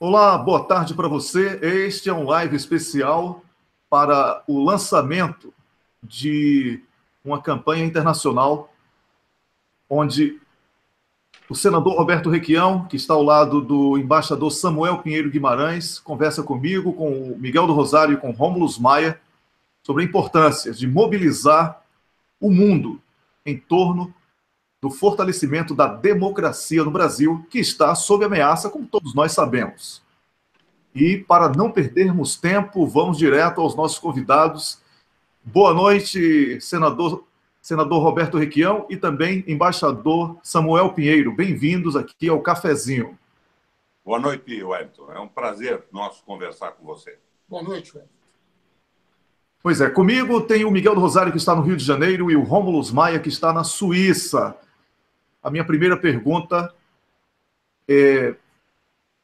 Olá, boa tarde para você. Este é um live especial para o lançamento de uma campanha internacional onde o senador Roberto Requião, que está ao lado do embaixador Samuel Pinheiro Guimarães, conversa comigo, com o Miguel do Rosário e com Rômulo Maia sobre a importância de mobilizar o mundo em torno do fortalecimento da democracia no Brasil, que está sob ameaça, como todos nós sabemos. E para não perdermos tempo, vamos direto aos nossos convidados. Boa noite, senador Roberto Requião e também embaixador Samuel Pinheiro. Bem-vindos aqui ao Cafezinho. Boa noite, Wellington. É um prazer nosso conversar com você. Boa noite, Wellington. Pois é, comigo tem o Miguel do Rosário, que está no Rio de Janeiro, e o Rômulo Maia, que está na Suíça. A minha primeira pergunta é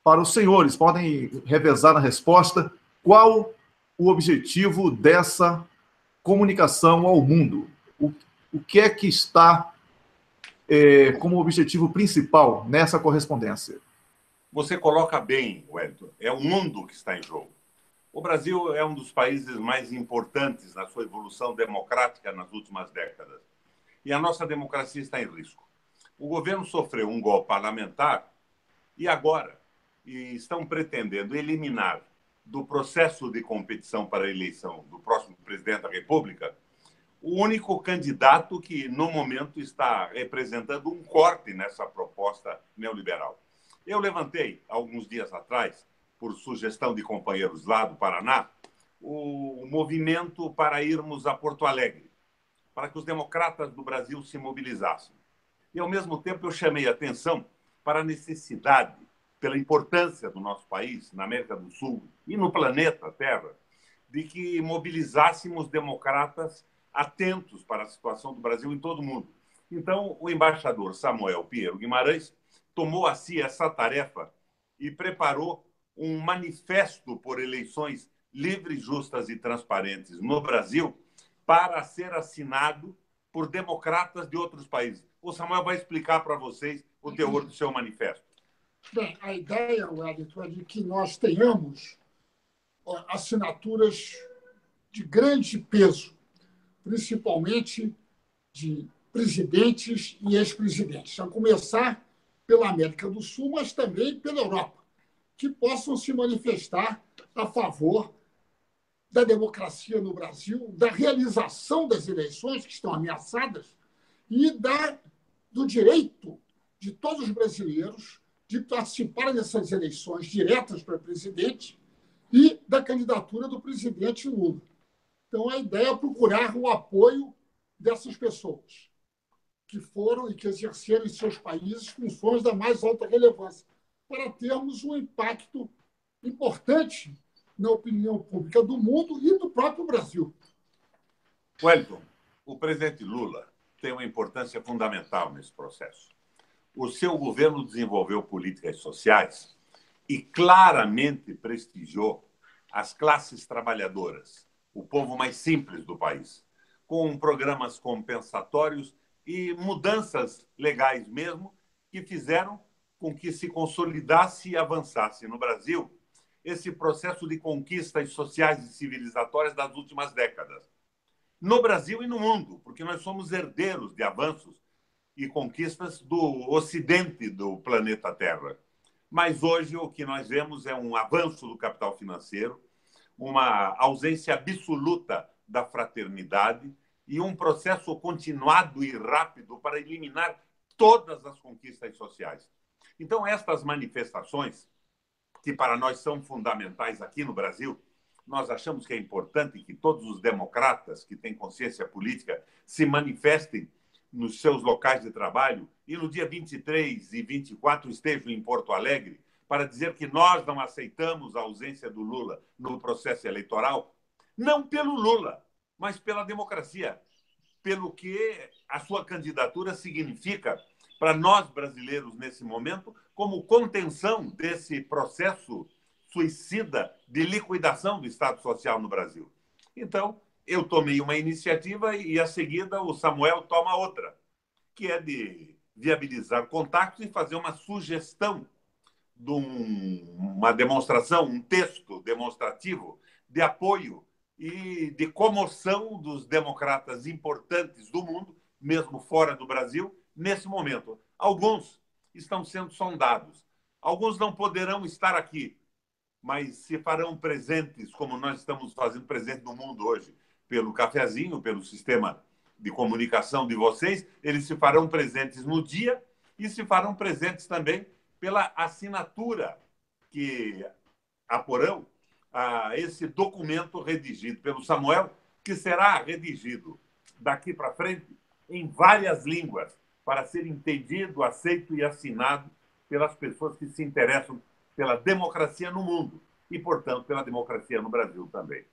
para os senhores, podem revezar na resposta. Qual o objetivo dessa comunicação ao mundo? O que é que está como objetivo principal nessa correspondência? Você coloca bem, Wellington. É o mundo que está em jogo. O Brasil é um dos países mais importantes na sua evolução democrática nas últimas décadas. E a nossa democracia está em risco. O governo sofreu um golpe parlamentar e agora estão pretendendo eliminar do processo de competição para a eleição do próximo presidente da República o único candidato que, no momento, está representando um corte nessa proposta neoliberal. Eu levantei, alguns dias atrás, por sugestão de companheiros lá do Paraná, o movimento para irmos a Porto Alegre, para que os democratas do Brasil se mobilizassem. E, ao mesmo tempo, eu chamei a atenção para a necessidade, pela importância do nosso país, na América do Sul e no planeta Terra, de que mobilizássemos democratas atentos para a situação do Brasil em todo o mundo. Então, o embaixador Samuel Pinheiro Guimarães tomou a si essa tarefa e preparou um manifesto por eleições livres, justas e transparentes no Brasil para ser assinado por democratas de outros países. O Samuel vai explicar para vocês o teor do seu manifesto. Bem, a ideia, Wellington, é de que nós tenhamos assinaturas de grande peso, principalmente de presidentes e ex-presidentes, a começar pela América do Sul, mas também pela Europa, que possam se manifestar a favor da democracia no Brasil, da realização das eleições que estão ameaçadas e do direito de todos os brasileiros de participar dessas eleições diretas para presidente e da candidatura do presidente Lula. Então, a ideia é procurar o apoio dessas pessoas que foram e que exerceram em seus países funções da mais alta relevância, para termos um impacto importante na opinião pública do mundo e do próprio Brasil. Wellington, o presidente Lula tem uma importância fundamental nesse processo. O seu governo desenvolveu políticas sociais e claramente prestigiou as classes trabalhadoras, o povo mais simples do país, com programas compensatórios e mudanças legais mesmo, que fizeram com que se consolidasse e avançasse no Brasil esse processo de conquistas sociais e civilizatórias das últimas décadas. No Brasil e no mundo, porque nós somos herdeiros de avanços e conquistas do ocidente do planeta Terra. Mas hoje o que nós vemos é um avanço do capital financeiro, uma ausência absoluta da fraternidade e um processo continuado e rápido para eliminar todas as conquistas sociais. Então, estas manifestações, que para nós são fundamentais aqui no Brasil, nós achamos que é importante que todos os democratas que têm consciência política se manifestem nos seus locais de trabalho e no dia 23 e 24 estejam em Porto Alegre para dizer que nós não aceitamos a ausência do Lula no processo eleitoral, não pelo Lula, mas pela democracia, pelo que a sua candidatura significa para nós brasileiros nesse momento, como contenção desse processo suicida de liquidação do Estado Social no Brasil. Então, eu tomei uma iniciativa e, a seguida, o Samuel toma outra, que é de viabilizar contatos e fazer uma sugestão de uma demonstração, um texto demonstrativo de apoio e de comoção dos democratas importantes do mundo, mesmo fora do Brasil, nesse momento. Alguns estão sendo sondados. Alguns não poderão estar aqui, mas se farão presentes, como nós estamos fazendo presente no mundo hoje, pelo cafezinho, pelo sistema de comunicação de vocês, eles se farão presentes no dia e se farão presentes também pela assinatura que aporão a esse documento redigido pelo Samuel, que será redigido daqui para frente em várias línguas, para ser entendido, aceito e assinado pelas pessoas que se interessam pela democracia no mundo e, portanto, pela democracia no Brasil também.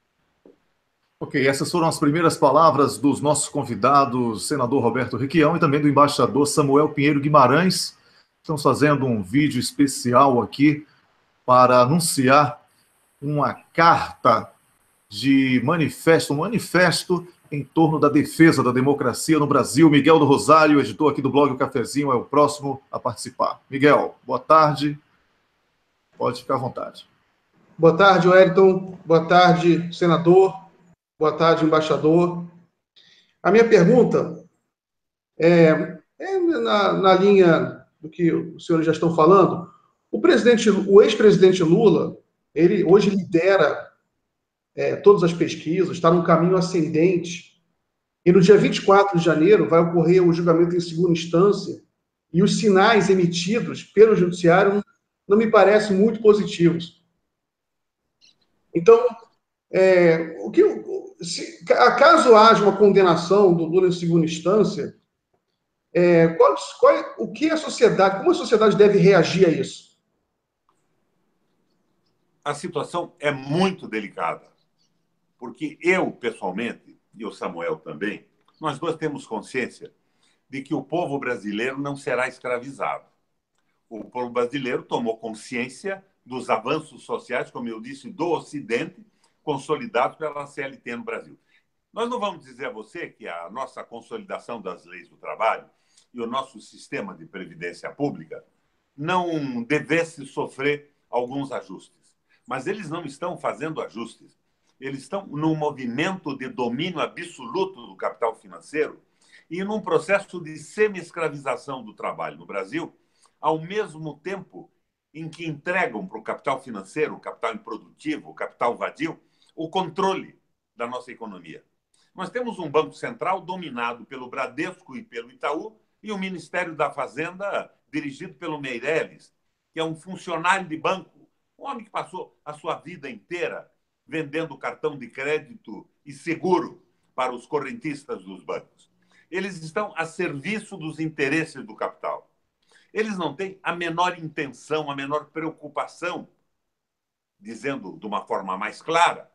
Ok, essas foram as primeiras palavras dos nossos convidados, senador Roberto Requião e também do embaixador Samuel Pinheiro Guimarães. Estamos fazendo um vídeo especial aqui para anunciar uma carta de manifesto, um manifesto em torno da defesa da democracia no Brasil. Miguel do Rosário, editor aqui do blog O Cafezinho, é o próximo a participar. Miguel, boa tarde. Pode ficar à vontade. Boa tarde, Wellington. Boa tarde, senador. Boa tarde, embaixador. A minha pergunta é na linha do que os senhores já estão falando. O ex-presidente Lula, ele hoje lidera todas as pesquisas, está num caminho ascendente. E no dia 24 de janeiro vai ocorrer o julgamento em segunda instância e os sinais emitidos pelo judiciário não me parecem muito positivos. Então, caso haja uma condenação do Lula em segunda instância, como a sociedade deve reagir a isso? A situação é muito delicada, porque eu, pessoalmente, e o Samuel também, nós dois temos consciência de que o povo brasileiro não será escravizado. O povo brasileiro tomou consciência dos avanços sociais, como eu disse, do Ocidente, consolidados pela CLT no Brasil. Nós não vamos dizer a você que a nossa consolidação das leis do trabalho e o nosso sistema de previdência pública não devesse sofrer alguns ajustes. Mas eles não estão fazendo ajustes. Eles estão num movimento de domínio absoluto do capital financeiro e num processo de semi-escravização do trabalho no Brasil, ao mesmo tempo em que entregam para o capital financeiro, o capital improdutivo, o capital vadio, o controle da nossa economia. Nós temos um Banco Central dominado pelo Bradesco e pelo Itaú e o Ministério da Fazenda dirigido pelo Meirelles, que é um funcionário de banco, um homem que passou a sua vida inteira vendendo cartão de crédito e seguro para os correntistas dos bancos. Eles estão a serviço dos interesses do capital. Eles não têm a menor intenção, a menor preocupação, dizendo de uma forma mais clara,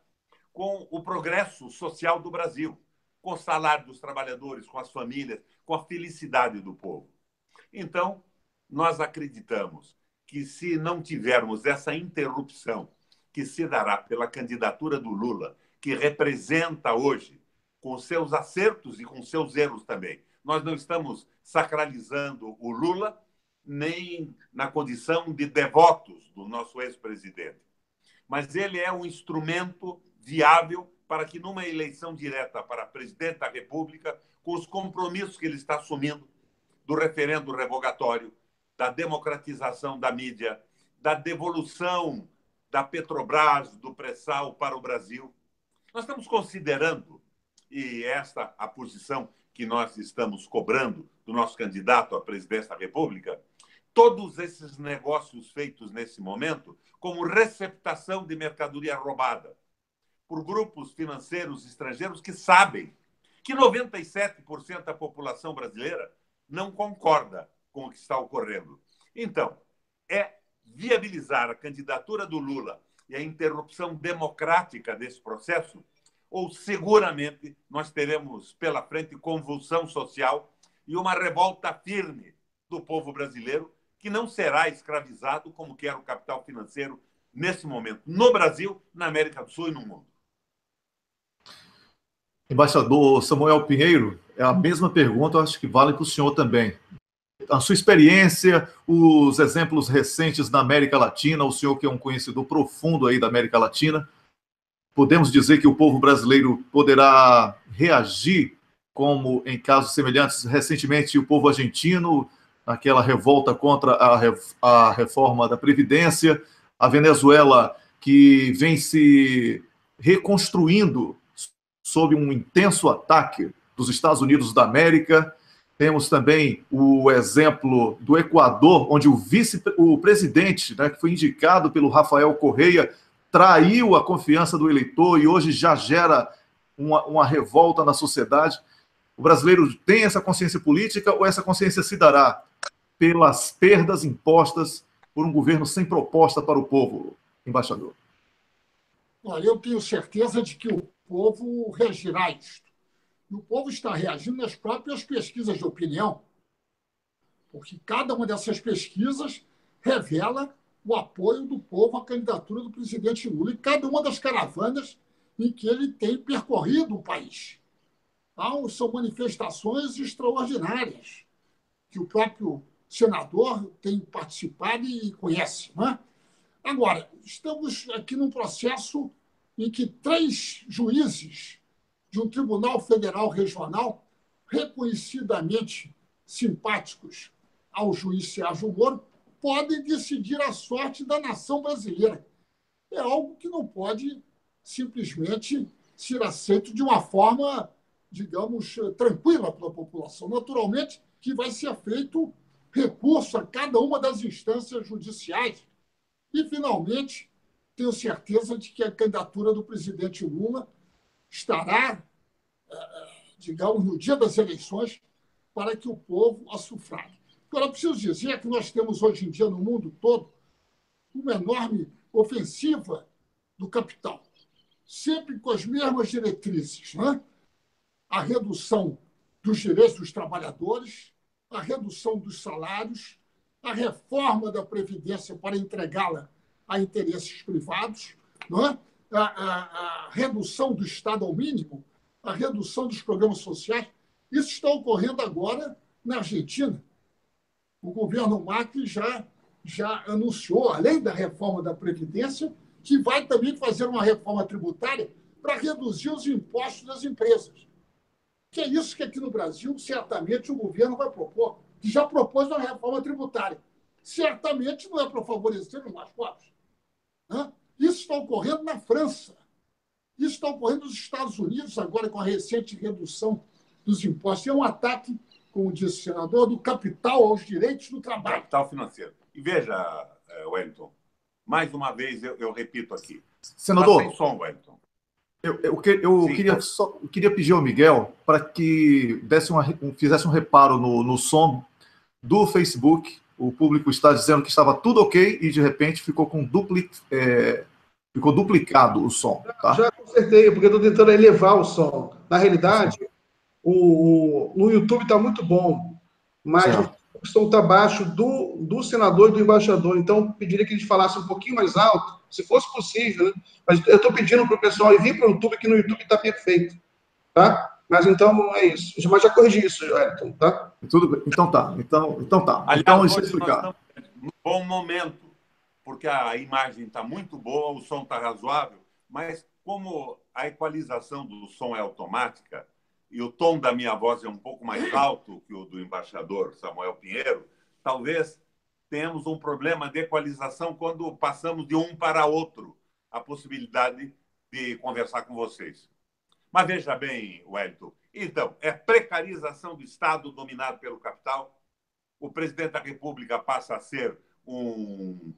com o progresso social do Brasil, com o salário dos trabalhadores, com as famílias, com a felicidade do povo. Então, nós acreditamos que se não tivermos essa interrupção que se dará pela candidatura do Lula, que representa hoje, com seus acertos e com seus erros também, nós não estamos sacralizando o Lula, nem na condição de devotos do nosso ex-presidente. Mas ele é um instrumento viável para que, numa eleição direta para presidente da República, com os compromissos que ele está assumindo do referendo revogatório, da democratização da mídia, da devolução da Petrobras, do pré-sal para o Brasil, nós estamos considerando, e esta a posição que nós estamos cobrando do nosso candidato à presidência da República, todos esses negócios feitos nesse momento como receptação de mercadoria roubada por grupos financeiros estrangeiros que sabem que 97% da população brasileira não concorda com o que está ocorrendo. Então, é viabilizar a candidatura do Lula e a interrupção democrática desse processo, ou seguramente nós teremos pela frente convulsão social e uma revolta firme do povo brasileiro, que não será escravizado como quer o capital financeiro nesse momento, no Brasil, na América do Sul e no mundo. Embaixador Samuel Pinheiro, é a mesma pergunta, eu acho que vale para o senhor também. a sua experiência, os exemplos recentes na América Latina, o senhor que é um conhecedor profundo aí da América Latina, podemos dizer que o povo brasileiro poderá reagir como em casos semelhantes, recentemente o povo argentino, aquela revolta contra a reforma da Previdência, a Venezuela, que vem se reconstruindo sob um intenso ataque dos Estados Unidos da América. Temos também o exemplo do Equador, onde o presidente, né, que foi indicado pelo Rafael Correa, traiu a confiança do eleitor e hoje já gera uma revolta na sociedade. O brasileiro tem essa consciência política ou essa consciência se dará pelas perdas impostas por um governo sem proposta para o povo, embaixador? Olha, eu tenho certeza de que o povo reagirá a isto. E o povo está reagindo nas próprias pesquisas de opinião, porque cada uma dessas pesquisas revela o apoio do povo à candidatura do presidente Lula e cada uma das caravanas em que ele tem percorrido o país. São manifestações extraordinárias que o próprio senador tem participado e conhece. Não é? Agora, estamos aqui num processo em que 3 juízes de um tribunal federal regional, reconhecidamente simpáticos ao juiz Sérgio Moro, podem decidir a sorte da nação brasileira. É algo que não pode simplesmente ser aceito de uma forma, digamos, tranquila pela população. Naturalmente que vai ser feito recurso a cada uma das instâncias judiciais e, finalmente, tenho certeza de que a candidatura do presidente Lula estará, digamos, no dia das eleições para que o povo a sufrague. Agora, eu preciso dizer que nós temos hoje em dia no mundo todo uma enorme ofensiva do capital, sempre com as mesmas diretrizes, né? A redução dos direitos dos trabalhadores, a redução dos salários, a reforma da Previdência para entregá-la a interesses privados, não é? A redução do Estado ao mínimo, a redução dos programas sociais. Isso está ocorrendo agora na Argentina. O governo Macri já anunciou, além da reforma da Previdência, que vai também fazer uma reforma tributária para reduzir os impostos das empresas. Que é isso que aqui no Brasil, certamente, o governo vai propor, que já propôs uma reforma tributária. Certamente não é para favorecer os mais pobres. Né? Isso está ocorrendo na França. Isso está ocorrendo nos Estados Unidos, agora com a recente redução dos impostos. É um ataque, como disse o senador, do capital aos direitos do trabalho. Capital financeiro. E veja, Wellington, mais uma vez eu repito aqui. Senador, tá sem som, Wellington. Eu queria pedir ao Miguel para que fizesse um reparo no som do Facebook. O público está dizendo que estava tudo ok e, de repente, ficou duplicado o som. Tá? Já consertei, porque eu estou tentando elevar o som. Na realidade, no YouTube está muito bom, mas o som está baixo do senador e do embaixador. Então, pediria que eles falassem um pouquinho mais alto, se fosse possível, né? Mas eu estou pedindo para o pessoal ir para o YouTube, que no YouTube está perfeito. Tá? Mas então é isso. Mas já corrigi isso, Wellington, tá? Tudo bem. Então tá. Aliás, então deixa eu explicar. Nós estamos num bom momento, porque a imagem está muito boa, o som está razoável, mas como a equalização do som é automática e o tom da minha voz é um pouco mais alto que o do embaixador Samuel Pinheiro, talvez tenhamos um problema de equalização quando passamos de um para outro a possibilidade de conversar com vocês. Mas veja bem, Wellington, então, é precarização do Estado dominado pelo capital? O presidente da República passa a ser um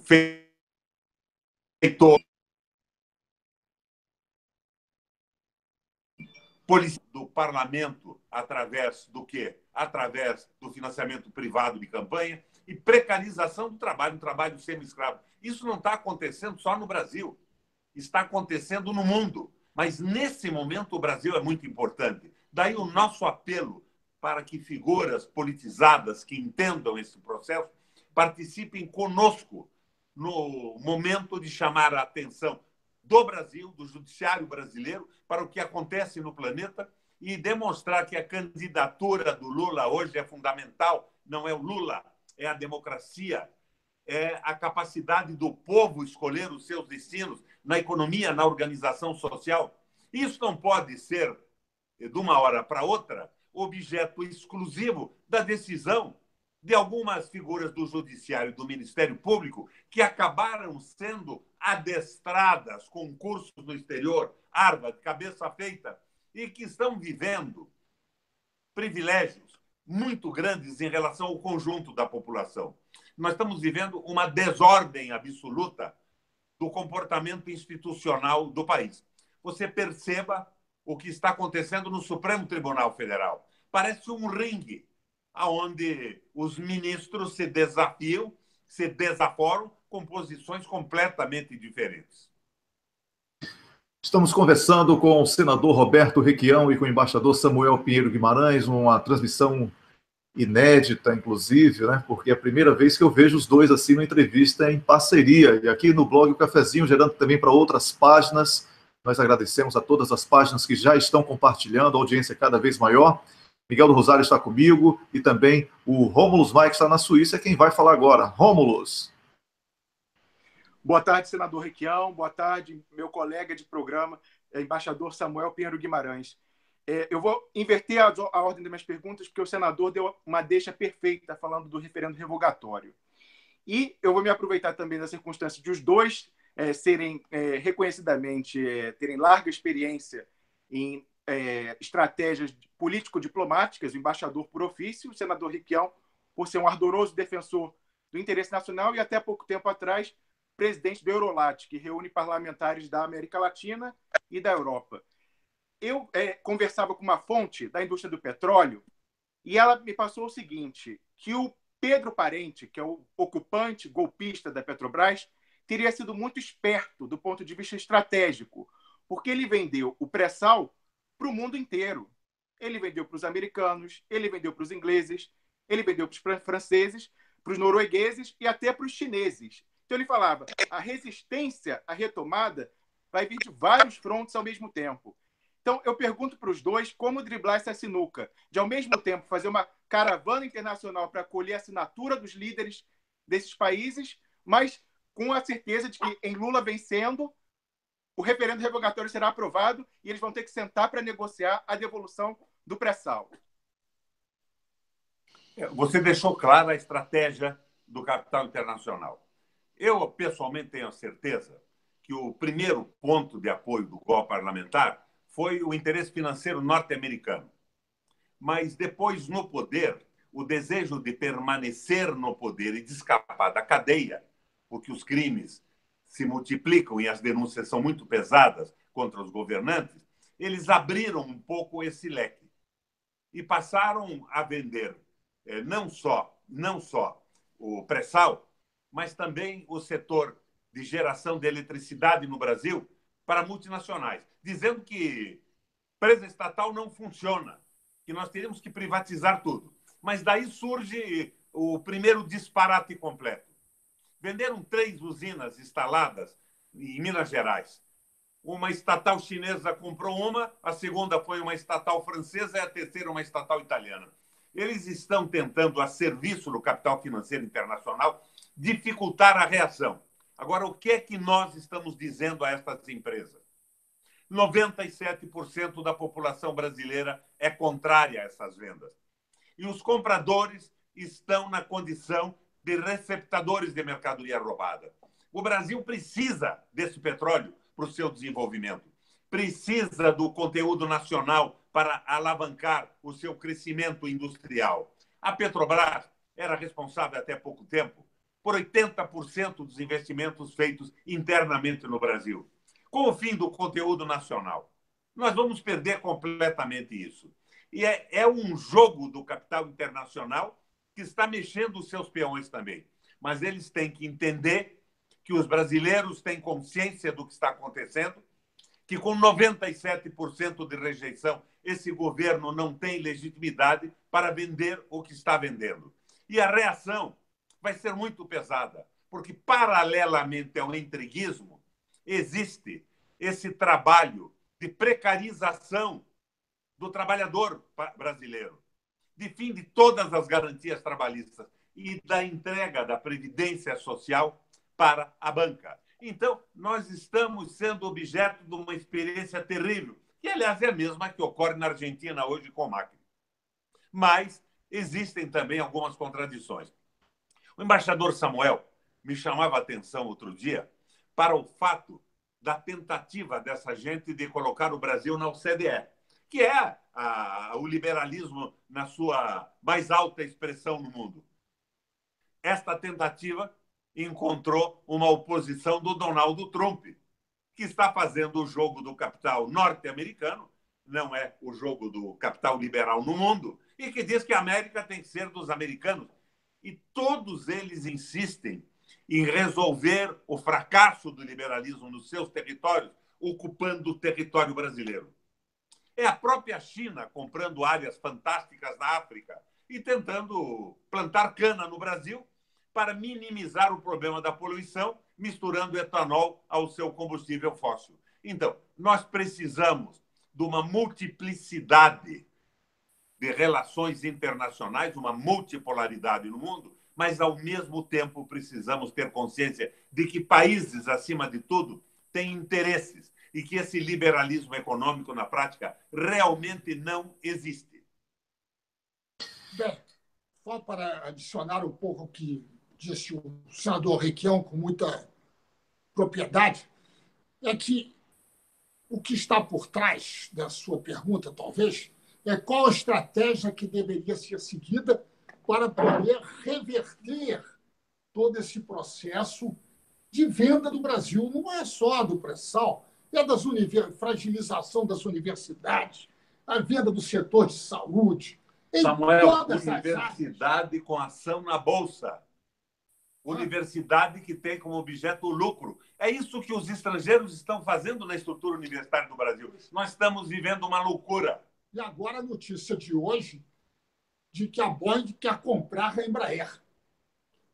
feitor do parlamento através do quê? Através do financiamento privado de campanha e precarização do trabalho, um trabalho semi-escravo. Isso não está acontecendo só no Brasil, está acontecendo no mundo. Mas, nesse momento, o Brasil é muito importante. Daí o nosso apelo para que figuras politizadas que entendam esse processo participem conosco no momento de chamar a atenção do Brasil, do judiciário brasileiro, para o que acontece no planeta e demonstrar que a candidatura do Lula hoje é fundamental. Não é o Lula, é a democracia, é a capacidade do povo escolher os seus destinos na economia, na organização social. Isso não pode ser, de uma hora para outra, objeto exclusivo da decisão de algumas figuras do Judiciário e do Ministério Público que acabaram sendo adestradas com cursos no exterior, Harvard, cabeça feita, e que estão vivendo privilégios muito grandes em relação ao conjunto da população. Nós estamos vivendo uma desordem absoluta do comportamento institucional do país. Você perceba o que está acontecendo no Supremo Tribunal Federal. Parece um ringue onde os ministros se desafiam, se desaforam com posições completamente diferentes. Estamos conversando com o senador Roberto Requião e com o embaixador Samuel Pinheiro Guimarães, uma transmissão inédita, inclusive, né? Porque é a primeira vez que eu vejo os dois assim numa entrevista em parceria. E aqui no blog O Cafezinho, gerando também para outras páginas. Nós agradecemos a todas as páginas que já estão compartilhando, a audiência cada vez maior. Miguel do Rosário está comigo e também o Rômulus Maia, que está na Suíça, é quem vai falar agora. Rômulus. Boa tarde, senador Requião. Boa tarde, meu colega de programa, embaixador Samuel Pinheiro Guimarães. Eu vou inverter a ordem das minhas perguntas, porque o senador deu uma deixa perfeita falando do referendo revogatório. E eu vou me aproveitar também da circunstância de os dois serem reconhecidamente, terem larga experiência em estratégias político-diplomáticas, o embaixador por ofício, o senador Requião, por ser um ardoroso defensor do interesse nacional e até pouco tempo atrás, presidente do Eurolat, que reúne parlamentares da América Latina e da Europa. Eu conversava com uma fonte da indústria do petróleo e ela me passou o seguinte, que o Pedro Parente, que é o ocupante golpista da Petrobras, teria sido muito esperto do ponto de vista estratégico, porque ele vendeu o pré-sal para o mundo inteiro. Ele vendeu para os americanos, ele vendeu para os ingleses, ele vendeu para os franceses, para os noruegueses e até para os chineses. Então ele falava, a resistência à retomada vai vir de vários frontes ao mesmo tempo. Então eu pergunto para os dois como driblar essa sinuca, de ao mesmo tempo fazer uma caravana internacional para colher a assinatura dos líderes desses países, mas com a certeza de que em Lula vencendo, o referendo revogatório será aprovado e eles vão ter que sentar para negociar a devolução do pré-sal. Você deixou clara a estratégia do capital internacional. Eu, pessoalmente, tenho a certeza que o primeiro ponto de apoio do golpe parlamentar foi o interesse financeiro norte-americano. Mas depois, no poder, o desejo de permanecer no poder e de escapar da cadeia, porque os crimes se multiplicam e as denúncias são muito pesadas contra os governantes, eles abriram um pouco esse leque e passaram a vender não só o pré-sal, mas também o setor de geração de eletricidade no Brasil para multinacionais, dizendo que empresa estatal não funciona, que nós teríamos que privatizar tudo. Mas daí surge o primeiro disparate completo. Venderam 3 usinas instaladas em Minas Gerais. Uma estatal chinesa comprou uma, a segunda foi uma estatal francesa e a terceira uma estatal italiana. Eles estão tentando, a serviço do capital financeiro internacional, dificultar a reação. Agora, o que é que nós estamos dizendo a essas empresas? 97% da população brasileira é contrária a essas vendas. E os compradores estão na condição de receptadores de mercadoria roubada. O Brasil precisa desse petróleo para o seu desenvolvimento. Precisa do conteúdo nacional para alavancar o seu crescimento industrial. A Petrobras era responsável até pouco tempo por 80% dos investimentos feitos internamente no Brasil. Com o fim do conteúdo nacional, nós vamos perder completamente isso. E é um jogo do capital internacional que está mexendo os seus peões também. Mas eles têm que entender que os brasileiros têm consciência do que está acontecendo, que com 97% de rejeição, esse governo não tem legitimidade para vender o que está vendendo. E a reação vai ser muito pesada, porque, paralelamente ao entreguismo, existe esse trabalho de precarização do trabalhador brasileiro, de fim de todas as garantias trabalhistas e da entrega da Previdência Social para a banca. Então, nós estamos sendo objeto de uma experiência terrível, que, aliás, é a mesma que ocorre na Argentina hoje com o Macri. Mas existem também algumas contradições. O embaixador Samuel me chamava a atenção outro dia para o fato da tentativa dessa gente de colocar o Brasil na OCDE, que é o liberalismo na sua mais alta expressão no mundo. Esta tentativa encontrou uma oposição do Donald Trump, que está fazendo o jogo do capital norte-americano, não é o jogo do capital liberal no mundo, e que diz que a América tem que ser dos americanos. E todos eles insistem em resolver o fracasso do liberalismo nos seus territórios, ocupando o território brasileiro. É a própria China comprando áreas fantásticas na África e tentando plantar cana no Brasil para minimizar o problema da poluição, misturando etanol ao seu combustível fóssil. Então, nós precisamos de uma multiplicidade de relações internacionais, uma multipolaridade no mundo, mas, ao mesmo tempo, precisamos ter consciência de que países, acima de tudo, têm interesses e que esse liberalismo econômico, na prática, realmente não existe. Bem, só para adicionar um pouco o que disse o senador Requião com muita propriedade, é que o que está por trás da sua pergunta, talvez, é qual a estratégia que deveria ser seguida para poder reverter todo esse processo de venda do Brasil. Não é só do pré-sal, é da fragilização das universidades, a venda do setor de saúde. Samuel, universidade com ação na Bolsa. Universidade que tem como objeto o lucro. É isso que os estrangeiros estão fazendo na estrutura universitária do Brasil. Nós estamos vivendo uma loucura. E agora a notícia de hoje de que a Boeing quer comprar a Embraer.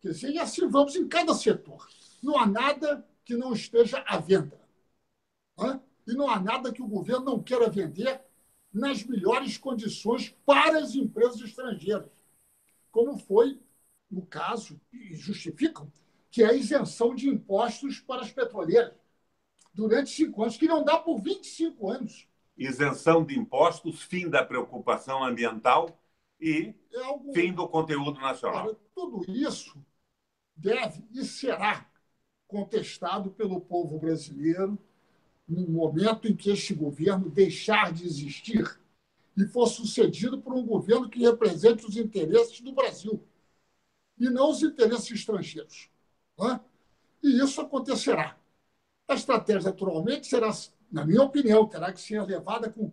Quer dizer, e assim vamos em cada setor. Não há nada que não esteja à venda. E não há nada que o governo não queira vender nas melhores condições para as empresas estrangeiras, como foi no caso, e justificam, que é a isenção de impostos para as petroleiras durante 5 anos, que não dá por 25 anos. Isenção de impostos, fim da preocupação ambiental e fim do conteúdo nacional. Tudo isso deve e será contestado pelo povo brasileiro no momento em que este governo deixar de existir e for sucedido por um governo que represente os interesses do Brasil e não os interesses estrangeiros. E isso acontecerá. A estratégia, naturalmente, será, na minha opinião, terá que ser levada com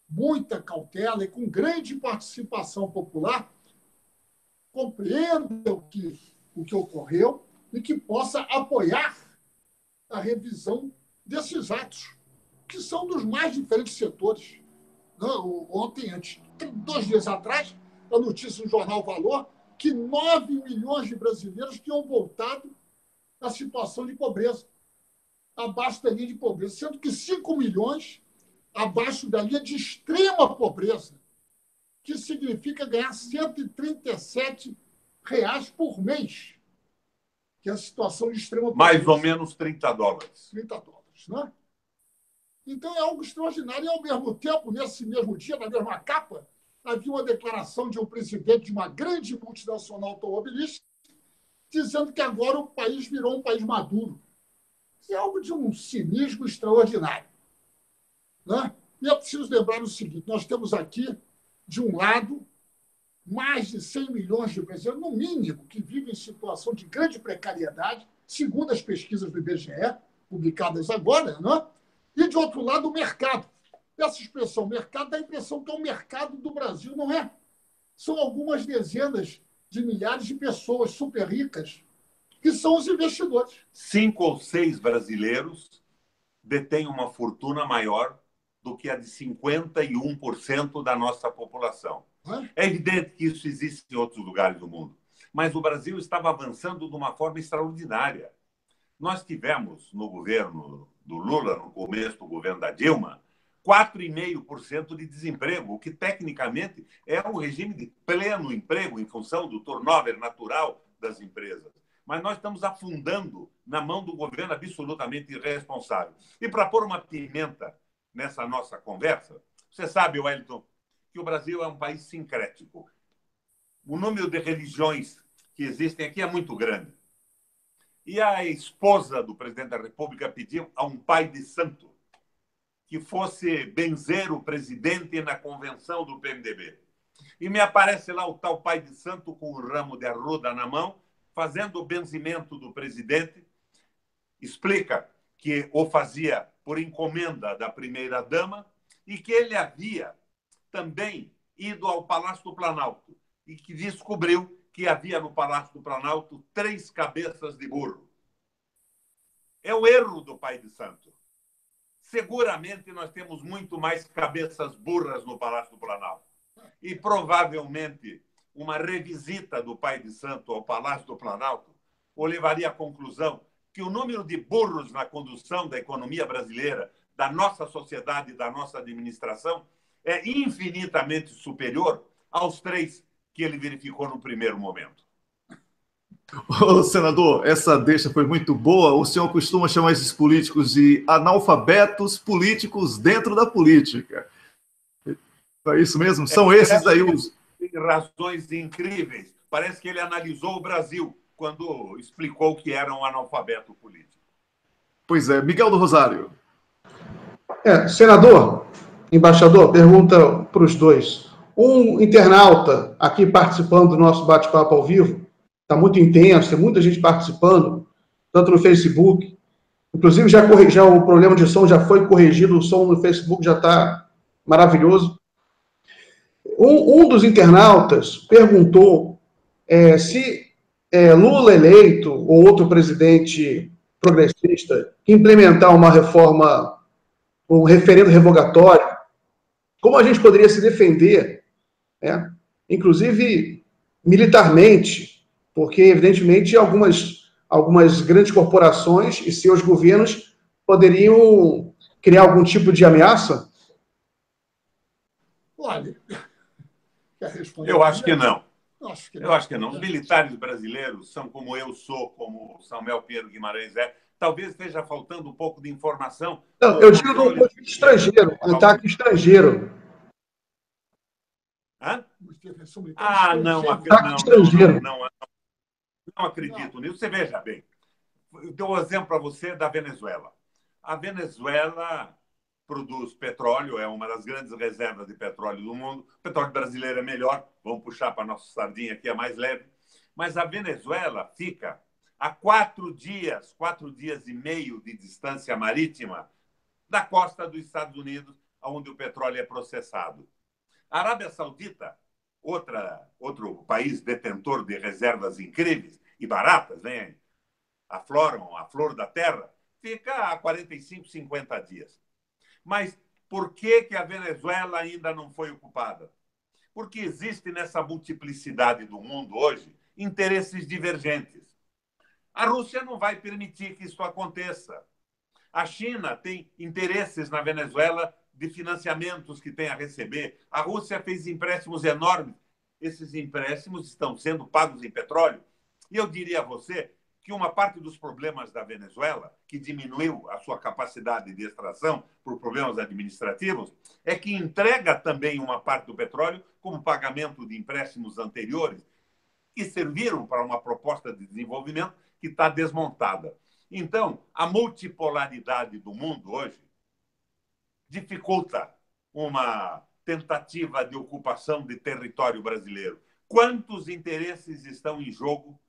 muita cautela e com grande participação popular, compreenda o que ocorreu e que possa apoiar a revisão desses atos, que são dos mais diferentes setores. Ontem, 2 dias atrás, a notícia no jornal Valor que 9 milhões de brasileiros tinham voltado à situação de pobreza, abaixo da linha de pobreza, sendo que 5 milhões abaixo da linha de extrema pobreza, que significa ganhar R$ 137 por mês, que é a situação de extrema pobreza. Mais ou menos $30. $30, né? Então é algo extraordinário. E, ao mesmo tempo, nesse mesmo dia, na mesma capa, havia uma declaração de um presidente de uma grande multinacional automobilística dizendo que agora o país virou um país maduro. Isso é algo de um cinismo extraordinário. Né? E é preciso lembrar o seguinte, nós temos aqui, de um lado, mais de 100 milhões de brasileiros, no mínimo, que vivem em situação de grande precariedade, segundo as pesquisas do IBGE, publicadas agora, né? E, de outro lado, o mercado. Essa expressão mercado dá a impressão que é o mercado do Brasil, não é? São algumas dezenas de milhares de pessoas super ricas que são os investidores. 5 ou 6 brasileiros detêm uma fortuna maior do que a de 51% da nossa população. É evidente que isso existe em outros lugares do mundo, mas o Brasil estava avançando de uma forma extraordinária. Nós tivemos, no governo do Lula, no começo do governo da Dilma, 4,5% de desemprego, o que tecnicamente é um regime de pleno emprego em função do turnover natural das empresas. Mas nós estamos afundando na mão do governo absolutamente irresponsável. E para pôr uma pimenta nessa nossa conversa, você sabe, Wellington, que o Brasil é um país sincrético. O número de religiões que existem aqui é muito grande. E a esposa do presidente da República pediu a um pai de santo que fosse benzer o presidente na convenção do PMDB. E me aparece lá o tal pai de santo com um ramo de arruda na mão, fazendo o benzimento do presidente. Explica que o fazia por encomenda da primeira-dama e que ele havia também ido ao Palácio do Planalto e que descobriu que havia no Palácio do Planalto 3 cabeças de burro. É o erro do pai de santo. Seguramente nós temos muito mais cabeças burras no Palácio do Planalto. E provavelmente uma revisita do pai de santo ao Palácio do Planalto o levaria à conclusão que o número de burros na condução da economia brasileira, da nossa sociedade e da nossa administração é infinitamente superior aos 3 que ele verificou no primeiro momento. Ô, senador, essa deixa foi muito boa. O senhor costuma chamar esses políticos de analfabetos políticos dentro da política. É isso mesmo? São esses aí os... Tem razões incríveis. Parece que ele analisou o Brasil quando explicou que era um analfabeto político. Pois é. Miguel do Rosário. Senador, embaixador, pergunta para os dois. Um internauta aqui participando do nosso bate-papo ao vivo, está muito intenso, tem muita gente participando, tanto no Facebook. Inclusive, já o problema de som já foi corrigido, o som no Facebook já está maravilhoso. Um dos internautas perguntou se Lula eleito ou outro presidente progressista implementar uma reforma, um referendo revogatório, como a gente poderia se defender, inclusive militarmente, porque, evidentemente, algumas grandes corporações e seus governos poderiam criar algum tipo de ameaça? Olha, quer responder? Eu acho que não. Eu acho que não. Os militares brasileiros são como eu sou, como Samuel Pinheiro Guimarães é. Talvez esteja faltando um pouco de informação. Não, eu digo do ponto de vista estrangeiro, ataque estrangeiro. Hã? Não acredito nisso. Você veja bem. Eu dou um exemplo para você da Venezuela. A Venezuela produz petróleo, é uma das grandes reservas de petróleo do mundo. O petróleo brasileiro é melhor, vamos puxar para a nossa sardinha que é mais leve. Mas a Venezuela fica a 4 dias e meio de distância marítima da costa dos Estados Unidos, onde o petróleo é processado. A Arábia Saudita, outro país detentor de reservas incríveis e baratas, afloram a flor da terra, fica a 45, 50 dias. Mas por que a Venezuela ainda não foi ocupada? Porque existe nessa multiplicidade do mundo hoje interesses divergentes. A Rússia não vai permitir que isso aconteça. A China tem interesses na Venezuela de financiamentos que tem a receber. A Rússia fez empréstimos enormes. Esses empréstimos estão sendo pagos em petróleo. E eu diria a você que uma parte dos problemas da Venezuela, que diminuiu a sua capacidade de extração por problemas administrativos, é que entrega também uma parte do petróleo como pagamento de empréstimos anteriores que serviram para uma proposta de desenvolvimento que está desmontada. Então, a multipolaridade do mundo hoje dificulta uma tentativa de ocupação de território brasileiro. Quantos interesses estão em jogo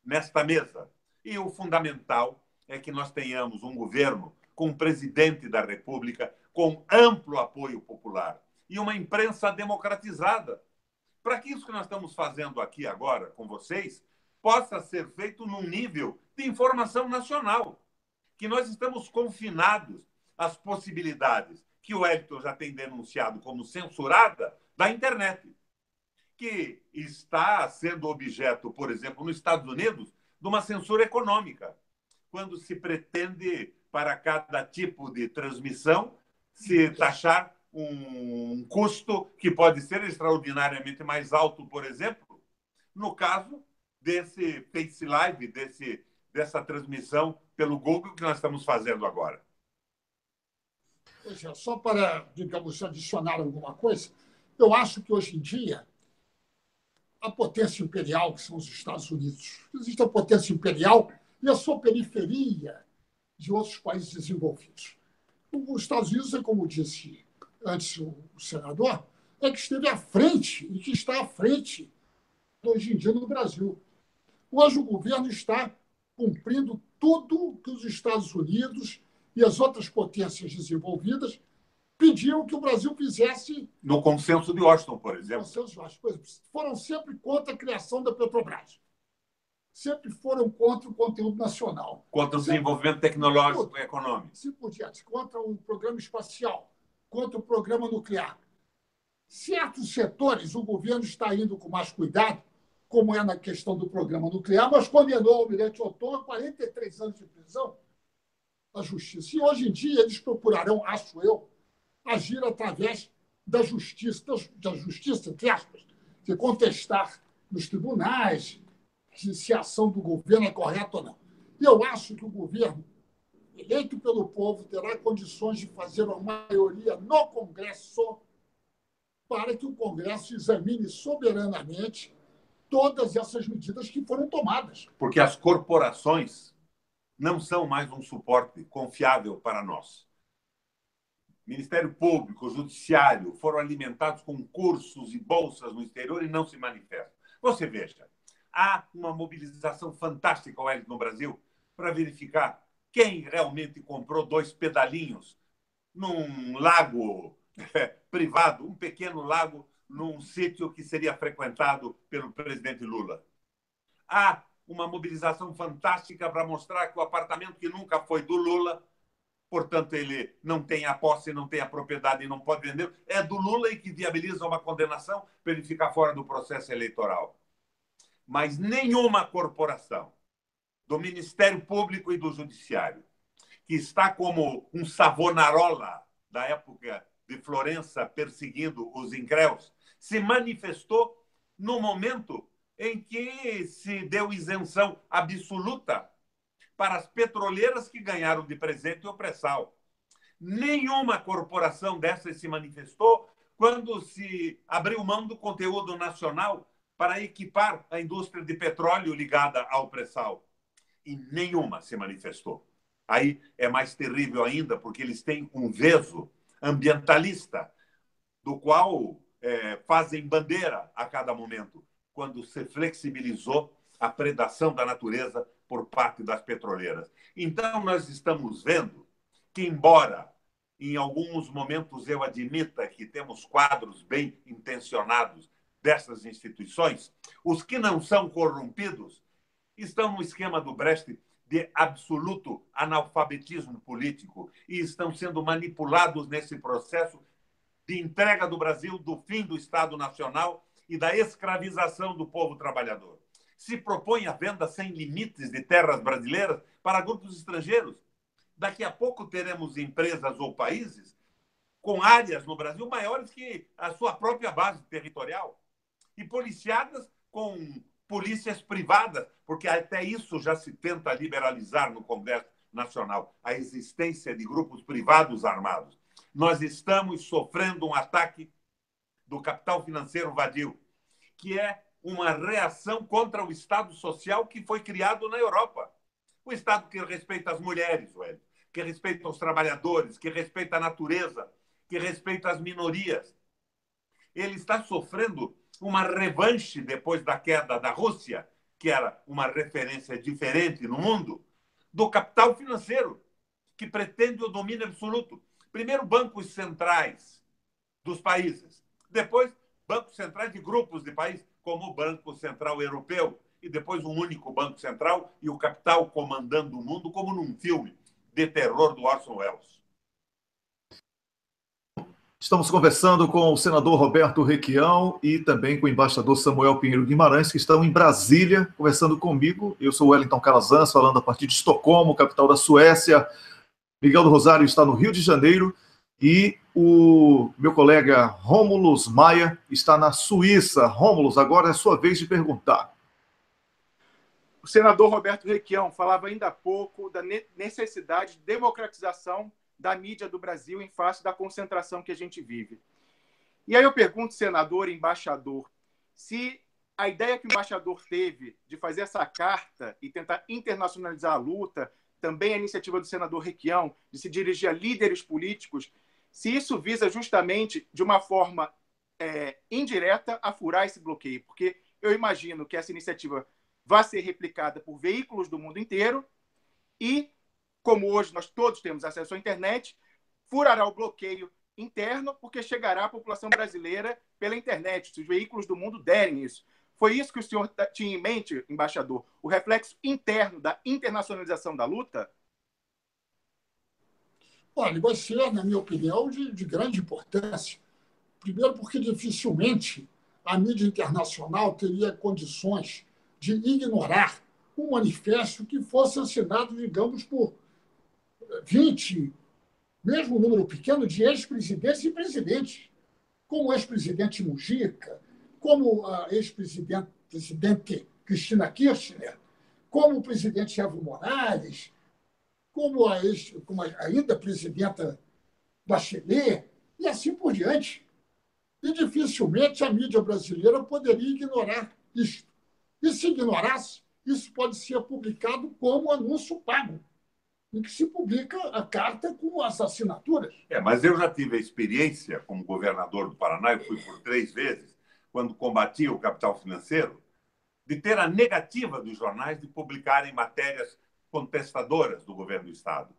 nesta mesa? E o fundamental é que nós tenhamos um governo com um presidente da República com amplo apoio popular e uma imprensa democratizada, para que isso que nós estamos fazendo aqui agora com vocês possa ser feito num nível de informação nacional, que nós estamos confinados às possibilidades que o Wellington já tem denunciado como censurada da internet, que está sendo objeto, por exemplo, nos Estados Unidos, de uma censura econômica, quando se pretende, para cada tipo de transmissão, se taxar um custo que pode ser extraordinariamente mais alto, por exemplo, no caso desse Face Live, dessa transmissão pelo Google que nós estamos fazendo agora. Pois é, só para, digamos, adicionar alguma coisa, eu acho que hoje em dia a potência imperial, que são os Estados Unidos, existe a potência imperial e a sua periferia de outros países desenvolvidos. Os Estados Unidos, como disse antes o senador, é que esteve à frente e que está à frente hoje em dia no Brasil. Hoje o governo está cumprindo tudo que os Estados Unidos e as outras potências desenvolvidas pediam que o Brasil fizesse. No Consenso de Washington, por exemplo. Consenso de Washington. Foram sempre contra a criação da Petrobras. Sempre foram contra o conteúdo nacional. Contra o desenvolvimento tecnológico e econômico. Se podia, contra o programa espacial, contra o programa nuclear. Certos setores, o governo está indo com mais cuidado, como é na questão do programa nuclear, mas condenou o almirante Oton a 43 anos de prisão à justiça. E hoje em dia eles procurarão, acho eu, agir através da justiça, entre aspas, de contestar nos tribunais se a ação do governo é correta ou não. E eu acho que o governo, eleito pelo povo, terá condições de fazer uma maioria no Congresso para que o Congresso examine soberanamente todas essas medidas que foram tomadas. Porque as corporações não são mais um suporte confiável para nós. Ministério Público, Judiciário foram alimentados com cursos e bolsas no exterior e não se manifestam. Você veja, há uma mobilização fantástica, Wellington, no Brasil para verificar quem realmente comprou 2 pedalinhos num lago privado, um pequeno lago, num sítio que seria frequentado pelo presidente Lula. Há uma mobilização fantástica para mostrar que o apartamento que nunca foi do Lula, portanto, ele não tem a posse, não tem a propriedade e não pode vender, é do Lula e que viabiliza uma condenação para ele ficar fora do processo eleitoral. Mas nenhuma corporação do Ministério Público e do Judiciário, que está como um Savonarola da época de Florença perseguindo os incréus, se manifestou no momento em que se deu isenção absoluta para as petroleiras que ganharam de presente o pré-sal. Nenhuma corporação dessas se manifestou quando se abriu mão do conteúdo nacional para equipar a indústria de petróleo ligada ao pré-sal. E nenhuma se manifestou. Aí é mais terrível ainda, porque eles têm um veso ambientalista, do qual fazem bandeira a cada momento, quando se flexibilizou a predação da natureza por parte das petroleiras. Então, nós estamos vendo que, embora em alguns momentos eu admita que temos quadros bem intencionados dessas instituições, os que não são corrompidos estão no esquema do Brecht de absoluto analfabetismo político e estão sendo manipulados nesse processo de entrega do Brasil, do fim do Estado Nacional e da escravização do povo trabalhador. Se propõe a venda sem limites de terras brasileiras para grupos estrangeiros. Daqui a pouco teremos empresas ou países com áreas no Brasil maiores que a sua própria base territorial e policiadas com polícias privadas, porque até isso já se tenta liberalizar no Congresso Nacional, a existência de grupos privados armados. Nós estamos sofrendo um ataque do capital financeiro vadio, que é uma reação contra o Estado social que foi criado na Europa. O Estado que respeita as mulheres, que respeita os trabalhadores, que respeita a natureza, que respeita as minorias. Ele está sofrendo uma revanche depois da queda da Rússia, que era uma referência diferente no mundo, do capital financeiro, que pretende o domínio absoluto. Primeiro, bancos centrais dos países. Depois, bancos centrais de grupos de países, como o Banco Central Europeu. E depois, um único Banco Central e o capital comandando o mundo, como num filme de terror do Orson Welles. Estamos conversando com o senador Roberto Requião e também com o embaixador Samuel Pinheiro Guimarães, que estão em Brasília, conversando comigo. Eu sou o Wellington Calazans, falando a partir de Estocolmo, capital da Suécia. Miguel do Rosário está no Rio de Janeiro E o meu colega Rômulus Maia está na Suíça. Rômulus, agora é a sua vez de perguntar. O senador Roberto Requião falava ainda há pouco da necessidade de democratização da mídia do Brasil em face da concentração que a gente vive. E aí eu pergunto, senador e embaixador, se a ideia que o embaixador teve de fazer essa carta e tentar internacionalizar a luta, também a iniciativa do senador Requião, de se dirigir a líderes políticos, se isso visa justamente, de uma forma indireta, a furar esse bloqueio. Porque eu imagino que essa iniciativa vai ser replicada por veículos do mundo inteiro e, como hoje nós todos temos acesso à internet, furará o bloqueio interno porque chegará à população brasileira pela internet, se os veículos do mundo derem isso. Foi isso que o senhor tinha em mente, embaixador? O reflexo interno da internacionalização da luta? Olha, vai ser, na minha opinião, de grande importância. Primeiro porque dificilmente a mídia internacional teria condições de ignorar um manifesto que fosse assinado, digamos, por 20, mesmo um número pequeno, de ex-presidentes e presidentes, como o ex-presidente Mujica, como a ex-presidente Cristina Kirchner, como o presidente Evo Morales, como a ainda presidenta Bachelet, e assim por diante. E dificilmente a mídia brasileira poderia ignorar isto. E se ignorasse, isso pode ser publicado como anúncio pago, em que se publica a carta com as assinaturas. Mas eu já tive a experiência como governador do Paraná, eu fui por 3 vezes, quando combati o capital financeiro, de ter a negativa dos jornais de publicarem matérias contestadoras do governo do Estado.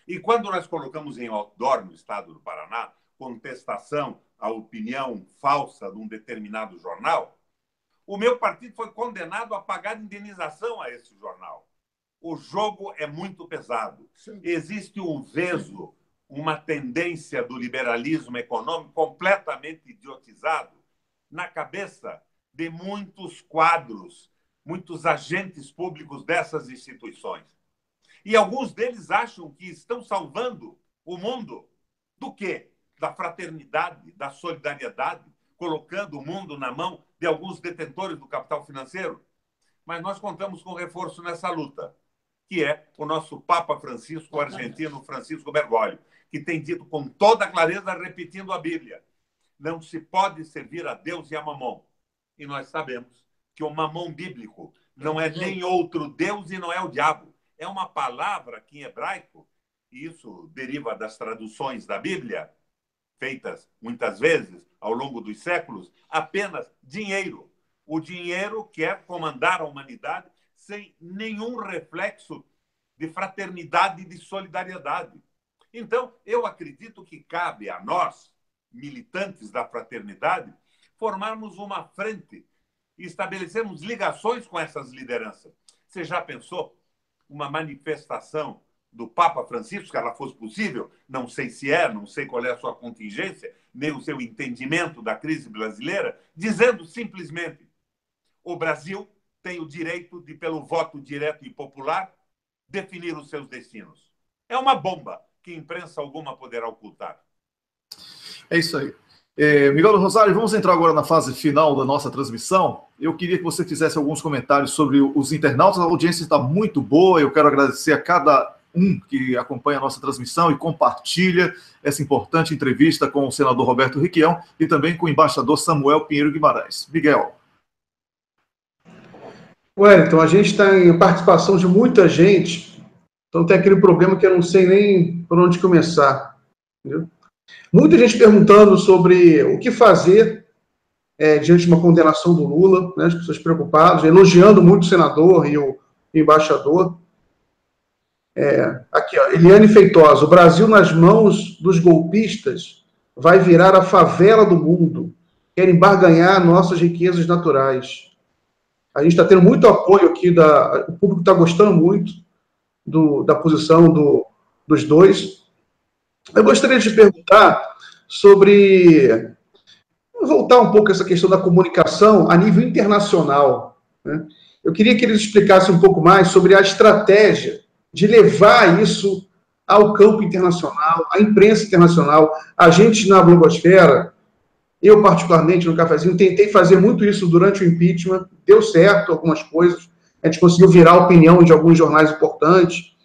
E quando nós colocamos em outdoor no Estado do Paraná contestação à opinião falsa de um determinado jornal, o meu partido foi condenado a pagar indenização a esse jornal. O jogo é muito pesado. Sim. Existe um veso, uma tendência do liberalismo econômico completamente idiotizado na cabeça de muitos quadros, muitos agentes públicos dessas instituições. E alguns deles acham que estão salvando o mundo do quê? Da fraternidade, da solidariedade, colocando o mundo na mão de alguns detentores do capital financeiro. Mas nós contamos com reforço nessa luta, que é o nosso Papa Francisco, o argentino Francisco Bergoglio, que tem dito com toda clareza, repetindo a Bíblia, não se pode servir a Deus e a Mamon. E nós sabemos que o Mamon bíblico não é nem outro Deus e não é o diabo. É uma palavra que em hebraico, e isso deriva das traduções da Bíblia, feitas muitas vezes ao longo dos séculos, apenas dinheiro. O dinheiro quer comandar a humanidade sem nenhum reflexo de fraternidade e de solidariedade. Então, eu acredito que cabe a nós, militantes da fraternidade, formarmos uma frente e estabelecermos ligações com essas lideranças. Você já pensou uma manifestação do Papa Francisco, que ela fosse possível? Não sei se não sei qual é a sua contingência, nem o seu entendimento da crise brasileira, dizendo simplesmente: o Brasil tem o direito de, pelo voto direto e popular, definir os seus destinos. É uma bomba que imprensa alguma poderá ocultar. É isso aí. Miguel do Rosário, vamos entrar agora na fase final da nossa transmissão. Eu queria que você fizesse alguns comentários sobre os internautas. A audiência está muito boa. Eu quero agradecer a cada um que acompanha a nossa transmissão e compartilha essa importante entrevista com o senador Roberto Requião e também com o embaixador Samuel Pinheiro Guimarães. Miguel. Então a gente está em participação de muita gente, então tem aquele problema que eu não sei nem por onde começar. Entendeu? Muita gente perguntando sobre o que fazer diante de uma condenação do Lula, né, as pessoas preocupadas, elogiando muito o senador e o embaixador. Aqui, ó, Eliane Feitosa: o Brasil nas mãos dos golpistas vai virar a favela do mundo, querem barganhar nossas riquezas naturais. A gente está tendo muito apoio aqui, o público está gostando muito da posição dos dois. Eu gostaria de perguntar sobre... voltar um pouco a essa questão da comunicação a nível internacional, né? Eu queria que eles explicassem um pouco mais sobre a estratégia de levar isso ao campo internacional, à imprensa internacional. A gente, na blogosfera, eu, particularmente, no Cafezinho, tentei fazer muito isso durante o impeachment, deu certo algumas coisas, a gente conseguiu virar a opinião de alguns jornais importantes,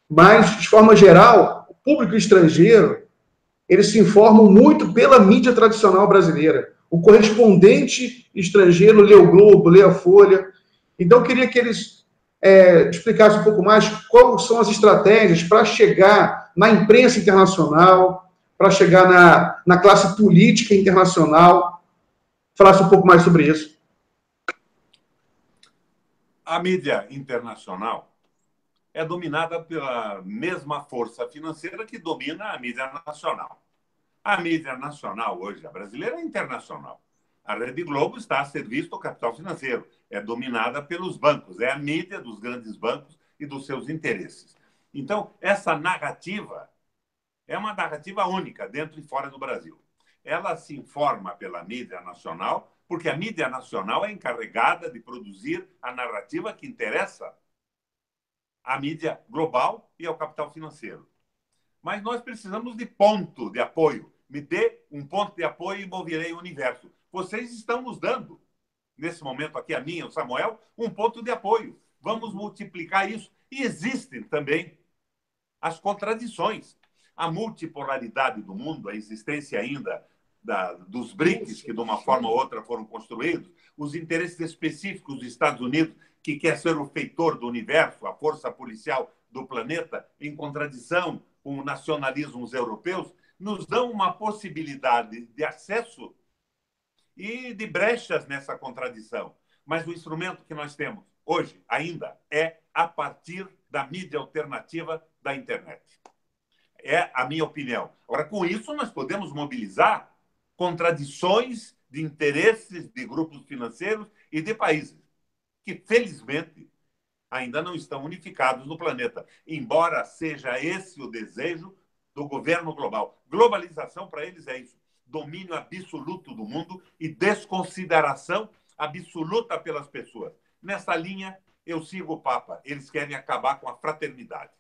mas, de forma geral, o público estrangeiro, eles se informam muito pela mídia tradicional brasileira. O correspondente estrangeiro lê o Globo, lê a Folha. Então, eu queria que eles explicassem um pouco mais quais são as estratégias para chegar na imprensa internacional, para chegar na classe política internacional. Falasse um pouco mais sobre isso. A mídia internacional é dominada pela mesma força financeira que domina a mídia nacional. A mídia nacional hoje, a brasileira, é internacional. A Rede Globo está a serviço do capital financeiro. É dominada pelos bancos. É a mídia dos grandes bancos e dos seus interesses. Então, essa narrativa é uma narrativa única dentro e fora do Brasil. Ela se informa pela mídia nacional, porque a mídia nacional é encarregada de produzir a narrativa que interessa à mídia global e ao capital financeiro. Mas nós precisamos de ponto de apoio. Me dê um ponto de apoio e moverei o universo. Vocês estão nos dando, nesse momento aqui, a mim, o Samuel, um ponto de apoio. Vamos multiplicar isso. E existem também as contradições. A multipolaridade do mundo, a existência ainda dos BRICS, que de uma forma ou outra foram construídos, os interesses específicos dos Estados Unidos, que quer ser o feitor do universo, a força policial do planeta, em contradição com nacionalismos europeus, nos dão uma possibilidade de acesso e de brechas nessa contradição. Mas o instrumento que nós temos hoje ainda é a partir da mídia alternativa da internet. É a minha opinião. Agora, com isso, nós podemos mobilizar contradições de interesses de grupos financeiros e de países que, felizmente, ainda não estão unificados no planeta, embora seja esse o desejo do governo global. Globalização, para eles, é isso. Domínio absoluto do mundo e desconsideração absoluta pelas pessoas. Nessa linha, eu sigo o Papa. Eles querem acabar com a fraternidade.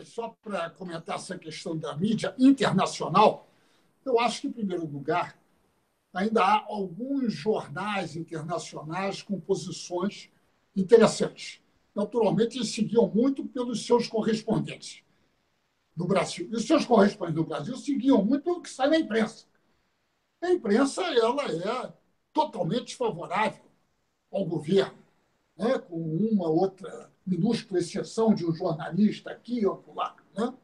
Só para comentar essa questão da mídia internacional, eu acho que, em primeiro lugar, ainda há alguns jornais internacionais com posições interessantes. Naturalmente, eles seguiam muito pelos seus correspondentes no Brasil. E os seus correspondentes no Brasil seguiam muito pelo que sai na imprensa. A imprensa ela é totalmente desfavorável ao governo, né? Com uma outra minúscula exceção de um jornalista aqui ou lá. Né?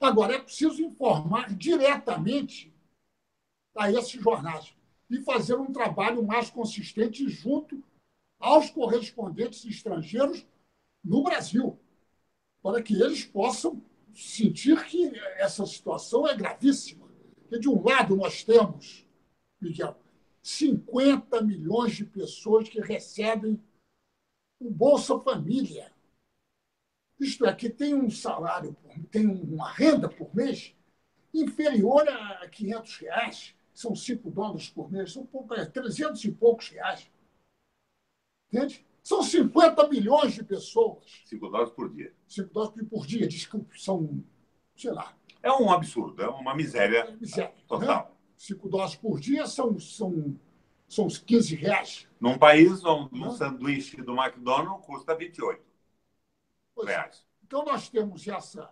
Agora, é preciso informar diretamente a esses jornais e fazer um trabalho mais consistente junto aos correspondentes estrangeiros no Brasil, para que eles possam sentir que essa situação é gravíssima. Porque, de um lado, nós temos, Miguel, 50 milhões de pessoas que recebem o Bolsa Família. Isto é, que tem um salário, tem uma renda por mês inferior a R$500, são $5 por mês, são 300 e poucos reais. Entende? São 50 milhões de pessoas. $5 por dia. $5 por dia, desculpe, são, sei lá. É um absurdo, é uma miséria, total. Né? $5 por dia são uns 15 reais. Num país onde um sanduíche do McDonald's custa 28 reais. Então, nós temos essa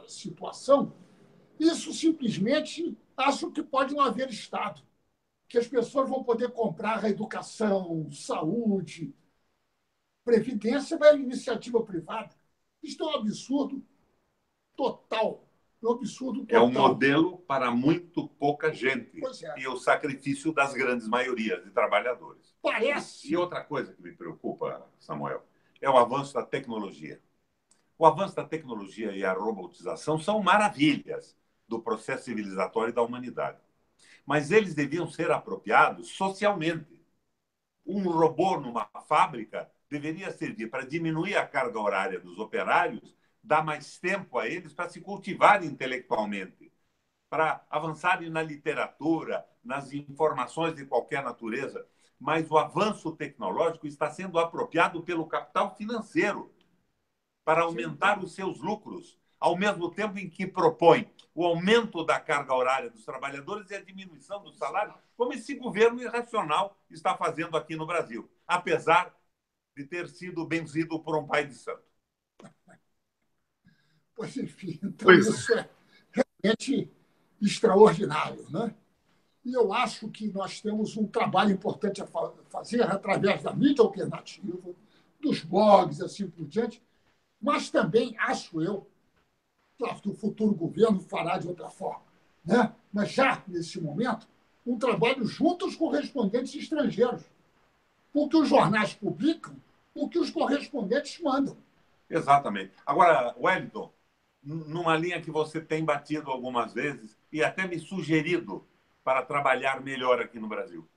situação. Isso simplesmente acho que pode não haver Estado, que as pessoas vão poder comprar a educação, saúde, previdência da iniciativa privada. Isso é um absurdo total. É um absurdo total. É um modelo para muito pouca gente. Pois é. E o sacrifício das grandes maiorias de trabalhadores. Parece. E outra coisa que me preocupa, Samuel, é o avanço da tecnologia. O avanço da tecnologia e a robotização são maravilhas do processo civilizatório da humanidade. Mas eles deviam ser apropriados socialmente. Um robô numa fábrica deveria servir para diminuir a carga horária dos operários, dar mais tempo a eles para se cultivarem intelectualmente, para avançarem na literatura, nas informações de qualquer natureza. Mas o avanço tecnológico está sendo apropriado pelo capital financeiro para aumentar os seus lucros, ao mesmo tempo em que propõe o aumento da carga horária dos trabalhadores e a diminuição do salário, como esse governo irracional está fazendo aqui no Brasil, apesar de ter sido benzido por um pai de santo. Pois, enfim, então Pois isso é realmente extraordinário, né? E eu acho que nós temos um trabalho importante a fazer através da mídia alternativa, dos blogs, assim por diante, mas também, acho eu, claro que o futuro governo fará de outra forma, né? Mas já, nesse momento, um trabalho junto aos correspondentes estrangeiros, porque os jornais publicam o que os correspondentes mandam. Exatamente. Agora, Wellington, numa linha que você tem batido algumas vezes e até me sugerido para trabalhar melhor aqui no Brasil.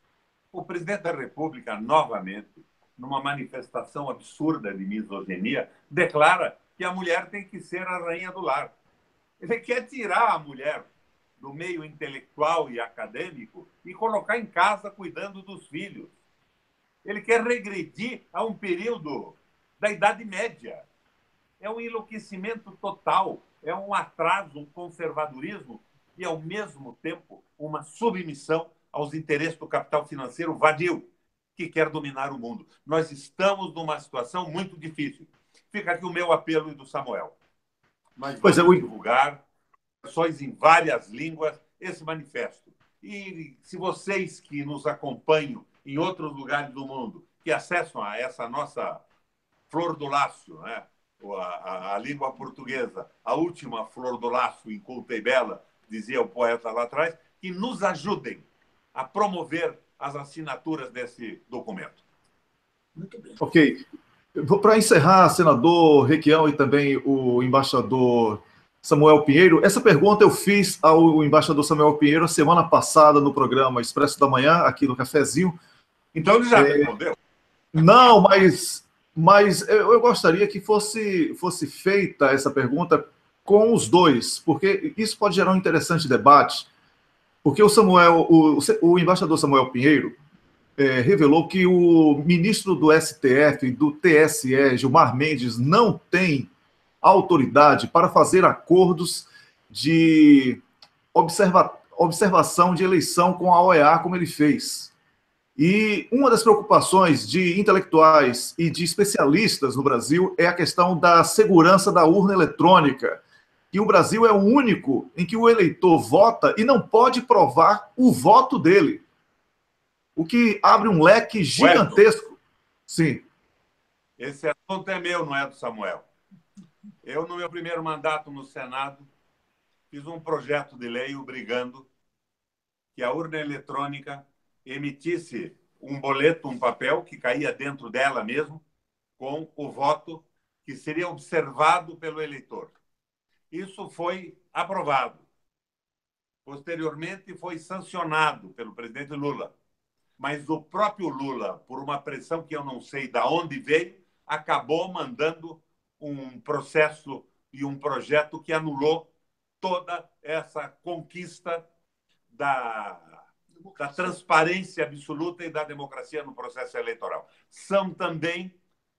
O presidente da República, novamente, numa manifestação absurda de misoginia, declara que a mulher tem que ser a rainha do lar. Ele quer tirar a mulher do meio intelectual e acadêmico e colocar em casa cuidando dos filhos. Ele quer regredir a um período da Idade Média. É um enlouquecimento total, é um atraso, um conservadorismo e, ao mesmo tempo, uma submissão aos interesses do capital financeiro vadio, que quer dominar o mundo. Nós estamos numa situação muito difícil. Fica aqui o meu apelo e do Samuel. Nós vamos divulgar versões em várias línguas esse manifesto. E se vocês que nos acompanham em outros lugares do mundo, que acessam a essa nossa flor do lácio, né? A língua portuguesa, a última flor do laço, inculta e bela, dizia o poeta lá atrás, que nos ajudem a promover as assinaturas desse documento. Muito bem. Ok. Para encerrar, senador Requião e também o embaixador Samuel Pinheiro, essa pergunta eu fiz ao embaixador Samuel Pinheiro a semana passada no programa Expresso da Manhã, aqui no Cafezinho. Então ele já respondeu? Não, mas eu gostaria que fosse feita essa pergunta com os dois, porque isso pode gerar um interessante debate, porque o embaixador Samuel Pinheiro revelou que o ministro do STF, do TSE, Gilmar Mendes, não tem autoridade para fazer acordos de observação de eleição com a OEA, como ele fez. E uma das preocupações de intelectuais e de especialistas no Brasil é a questão da segurança da urna eletrônica. E o Brasil é o único em que o eleitor vota e não pode provar o voto dele. O que abre um leque gigantesco. Sim. Esse assunto é meu, não é do Samuel. Eu, no meu primeiro mandato no Senado, fiz um projeto de lei obrigando que a urna eletrônica emitisse um boleto, um papel que caía dentro dela mesmo, com o voto que seria observado pelo eleitor. Isso foi aprovado. Posteriormente, foi sancionado pelo presidente Lula. Mas o próprio Lula, por uma pressão que eu não sei de onde veio, acabou mandando um processo e um projeto que anulou toda essa conquista da transparência absoluta e da democracia no processo eleitoral. São também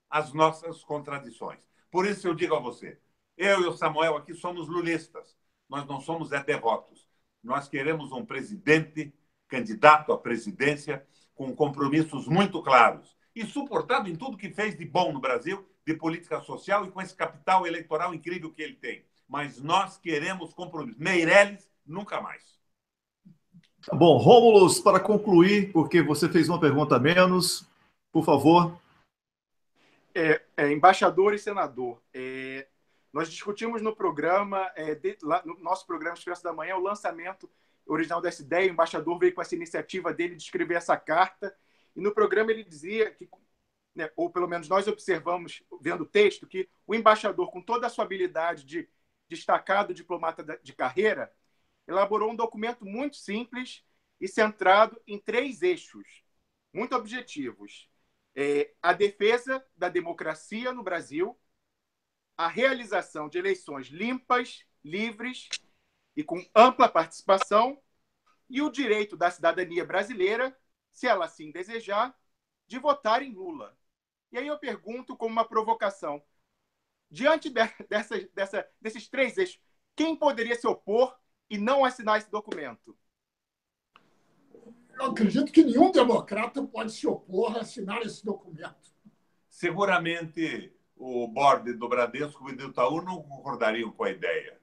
as nossas contradições. Por isso eu digo a você, eu e o Samuel aqui somos lulistas, nós não somos devotos. Nós queremos um presidente, candidato à presidência, com compromissos muito claros e suportado em tudo que fez de bom no Brasil, de política social e com esse capital eleitoral incrível que ele tem. Mas nós queremos compromisso. Meirelles, nunca mais. Tá bom, Rômulo, para concluir, porque você fez uma pergunta a menos, por favor. Embaixador e senador, nós discutimos no programa, no nosso programa Expresso da Manhã, o lançamento original dessa ideia. O embaixador veio com essa iniciativa dele de escrever essa carta, e no programa ele dizia que, né, ou pelo menos nós observamos, vendo o texto, que o embaixador, com toda a sua habilidade de destacado diplomata de carreira, elaborou um documento muito simples e centrado em 3 eixos, muito objetivos. A defesa da democracia no Brasil, a realização de eleições limpas, livres e com ampla participação, e o direito da cidadania brasileira, se ela assim desejar, de votar em Lula. E aí eu pergunto, como uma provocação, Diante desses três eixos, quem poderia se opor e não assinar esse documento? Eu acredito que nenhum democrata pode se opor a assinar esse documento. Seguramente o board do Bradesco e do Itaú não concordariam com a ideia.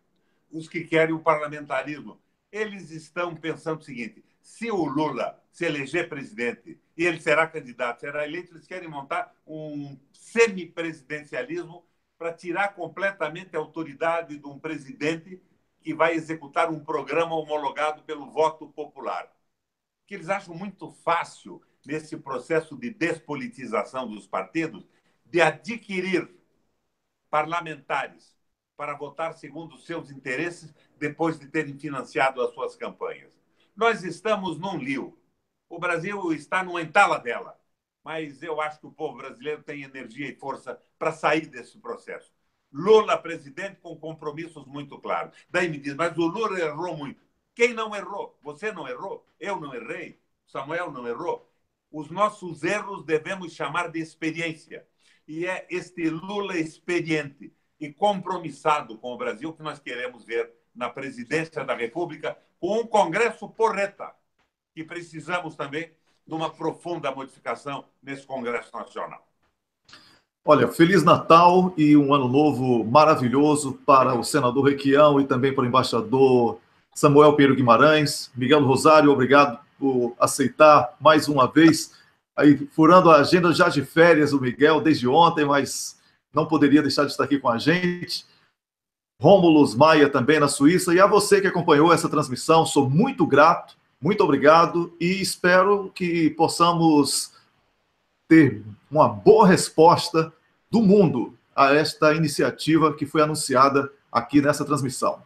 Os que querem o parlamentarismo, eles estão pensando o seguinte: se o Lula se eleger presidente e ele será candidato, será eleito, eles querem montar um semipresidencialismo para tirar completamente a autoridade de um presidente que vai executar um programa homologado pelo voto popular. Que eles acham muito fácil, nesse processo de despolitização dos partidos, de adquirir parlamentares para votar segundo os seus interesses depois de terem financiado as suas campanhas. Nós estamos num lío. O Brasil está numa entaladela, mas eu acho que o povo brasileiro tem energia e força para sair desse processo. Lula presidente com compromissos muito claros. Daí me diz, mas o Lula errou muito. Quem não errou? Você não errou? Eu não errei? Samuel não errou? Os nossos erros devemos chamar de experiência. E é este Lula experiente e compromissado com o Brasil que nós queremos ver na presidência da República, com um Congresso porreta, que precisamos também de uma profunda modificação nesse Congresso Nacional. Olha, Feliz Natal e um ano novo maravilhoso para o senador Requião e também para o embaixador Samuel Pinheiro Guimarães. Miguel Rosário, obrigado por aceitar mais uma vez. Aí, furando a agenda já de férias, o Miguel, desde ontem, mas não poderia deixar de estar aqui com a gente. Rômulo Maia também na Suíça. E a você que acompanhou essa transmissão, sou muito grato, muito obrigado e espero que possamos ter uma boa resposta do mundo a esta iniciativa que foi anunciada aqui nessa transmissão.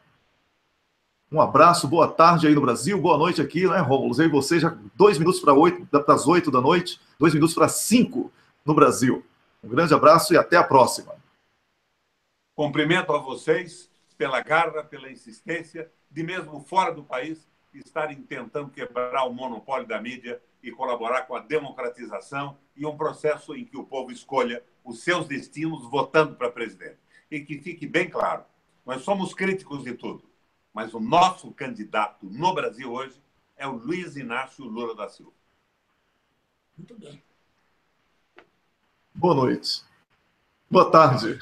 Um abraço, boa tarde aí no Brasil, boa noite aqui, né, Rômulo? Eu e você já 2 minutos para as 8 da noite, 2 minutos para 5 no Brasil. Um grande abraço e até a próxima. Cumprimento a vocês pela garra, pela insistência, de mesmo fora do país, estarem tentando quebrar o monopólio da mídia e colaborar com a democratização e um processo em que o povo escolha os seus destinos votando para presidente. E que fique bem claro, nós somos críticos de tudo, mas o nosso candidato no Brasil hoje é o Luiz Inácio Lula da Silva. Muito bem. Boa noite. Boa tarde.